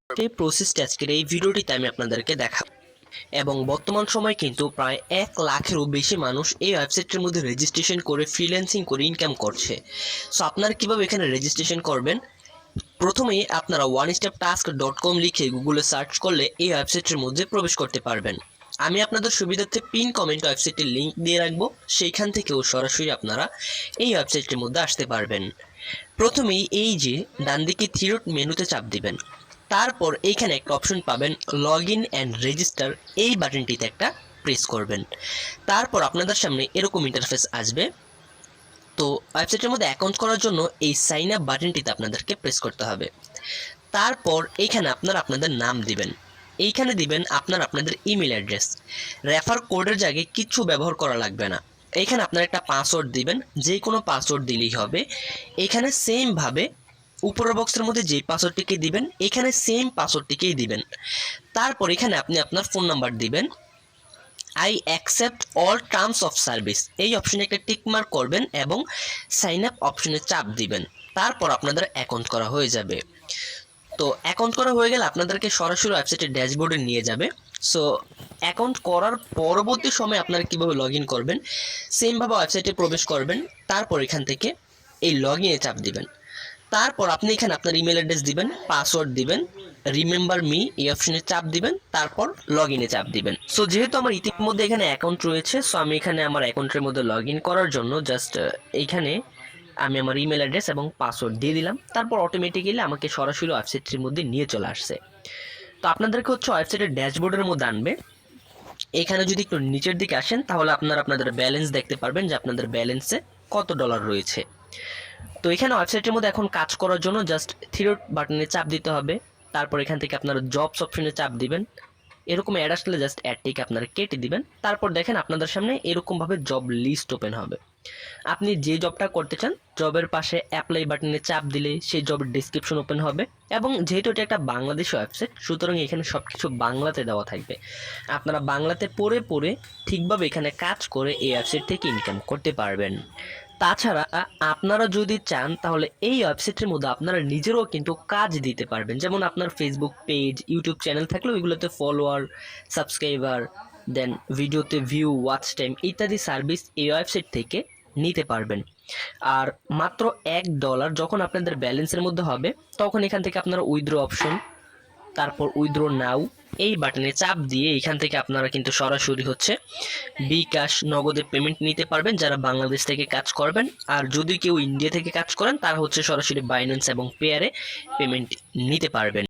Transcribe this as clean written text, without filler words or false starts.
এই প্রসেসটা আজকের এই ভিডিওটিতে আমি আপনাদেরকে দেখাবো। এবং বর্তমান সময়ে কিন্তু প্রায় 1 লাখেরও বেশি মানুষ এই ওয়েবসাইটের মধ্যে রেজিস্ট্রেশন করে ফ্রিল্যান্সিং করে ইনকাম করছে। সো আপনারা কীভাবে এখানে রেজিস্ট্রেশন করবেন? প্রথমেই আপনারা onesteptask.com লিখে গুগলে সার্চ করলে এই ওয়েবসাইটের মধ্যে প্রবেশ করতে পারবেন। আমি আপনাদের সুবিধার্থে পিন কমেন্ট ওয়েবসাইটের লিঙ্ক দিয়ে রাখবো, সেইখান থেকেও সরাসরি আপনারা এই ওয়েবসাইটের মধ্যে আসতে পারবেন। প্রথমেই এই যে ডান দিকে থ্রি ডট মেনুতে চাপ দিবেন, তারপর এইখানে একটা অপশন পাবেন লগ ইন অ্যান্ড রেজিস্টার, এই বাটনটিতে একটা প্রেস করবেন। তারপর আপনাদের সামনে এরকম ইন্টারফেস আসবে। তো ওয়েবসাইটের মধ্যে অ্যাকাউন্ট করার জন্য এই সাইন আপ বাটনটিতে আপনাদেরকে প্রেস করতে হবে। তারপর এইখানে আপনারা আপনাদের নাম দিবেন, এইখানে দিবেন আপনাদের ইমেল অ্যাড্রেস। রেফার কোডের জায়গায় কিছু ব্যবহার করা লাগবে না। এইখানে আপনারা একটা পাসওয়ার্ড দিবেন, যে কোনো পাসওয়ার্ড দিলেই হবে। এইখানে সেমভাবে উপরের বক্সের মধ্যে যে পাসওয়ার্ডটিকে দিবেন, এখানে সেম পাসওয়ার্ডটিকেই দিবেন। তারপর এখানে আপনি আপনার ফোন নাম্বার দিবেন। I accept all terms of service, এই অপশনে একটা টিক মার্ক করবেন এবং সাইন আপ অপশনে চাপ দিবেন। তারপর আপনাদের অ্যাকাউন্ট করা হয়ে যাবে। তো অ্যাকাউন্ট করা হয়ে গেলে আপনাদেরকে সরাসরি ওয়েবসাইটের ড্যাশবোর্ডে নিয়ে যাবে। সো অ্যাকাউন্ট করার পরবর্তী সময় আপনারা কীভাবে লগ ইন করবেন, সেমভাবে ওয়েবসাইটে প্রবেশ করবেন। তারপর এখান থেকে এই লগ ইনে চাপ দিবেন। তারপর আপনি এখানে আপনার ইমেল অ্যাড্রেস দিবেন, পাসওয়ার্ড দিবেন, রিমেম্বার মি এই অপশনে চাপ দিবেন, তারপর লগ ইনে চাপ দিবেন। সো যেহেতু আমার ইতিমধ্যে এখানে অ্যাকাউন্ট রয়েছে, সো আমি এখানে আমার অ্যাকাউন্টের মধ্যে লগ ইন করার জন্য জাস্ট এইখানে আমি আমার ইমেল অ্যাড্রেস এবং পাসওয়ার্ড দিয়ে দিলাম। তারপর অটোমেটিক্যালি আমাকে সরাসরি ওয়েবসাইটের মধ্যে নিয়ে চলে আসছে। তো আপনাদেরকে হচ্ছে ওয়েবসাইটের ড্যাশবোর্ডের মধ্যে আনবে। এখানে যদি একটু নিচের দিকে আসেন তাহলে আপনারা আপনাদের ব্যালেন্স দেখতে পারবেন যে আপনাদের ব্যালেন্সে কত ডলার রয়েছে। তো এখানে ওয়েবসাইটের মধ্যে এখন কাজ করার জন্য জাস্ট থ্রি ডট বাটনে চাপ দিতে হবে। তারপর এখান থেকে আপনারা জবস অপশনে চাপ দিবেন। এরকম অ্যাড আসলে জাস্ট অ্যাডটিকে আপনারা কেটে দিবেন। তারপর দেখেন আপনাদের সামনে এরকমভাবে জব লিস্ট ওপেন হবে। আপনি যে জবটা করতে চান, জবের পাশে অ্যাপ্লাই বাটনে চাপ দিলে সেই জবের ডেসক্রিপশন ওপেন হবে। এবং যেহেতু এটা একটা বাংলাদেশি ওয়েবসাইট, সুতরাং এখানে সব কিছু বাংলাতে দেওয়া থাকবে। আপনারা বাংলাতে পড়ে ঠিকভাবে এখানে কাজ করে এই ওয়েবসাইট থেকে ইনকাম করতে পারবেন। তাছাড়া আপনারা যদি চান তাহলে এই ওয়েবসাইটের মধ্যে আপনারা নিজেরাও কিন্তু কাজ দিতে পারবেন। যেমন আপনার ফেসবুক পেজ, ইউটিউব চ্যানেল থাকলে ওইগুলোতে ফলোয়ার, সাবস্ক্রাইবার, দেন ভিডিওতে ভিউ, ওয়াচ টাইম ইত্যাদি সার্ভিস এই ওয়েবসাইট থেকে নিতে পারবেন। আর মাত্র $1 যখন আপনাদের ব্যালেন্সের মধ্যে হবে, তখন এখান থেকে আপনারা উইথড্র অপশন, তারপর উইথড্র নাও এই বাটনে চাপ দিয়ে এখান থেকে আপনারা কিন্তু সরাসরি হচ্ছে বিকাশ, নগদে পেমেন্ট নিতে পারবেন যারা বাংলাদেশ থেকে কাজ করবেন। আর যদি কেউ ইন্ডিয়া থেকে কাজ করেন তারা হচ্ছে সরাসরি বাইন্যান্স এবং পেয়ারে পেমেন্ট নিতে পারবেন।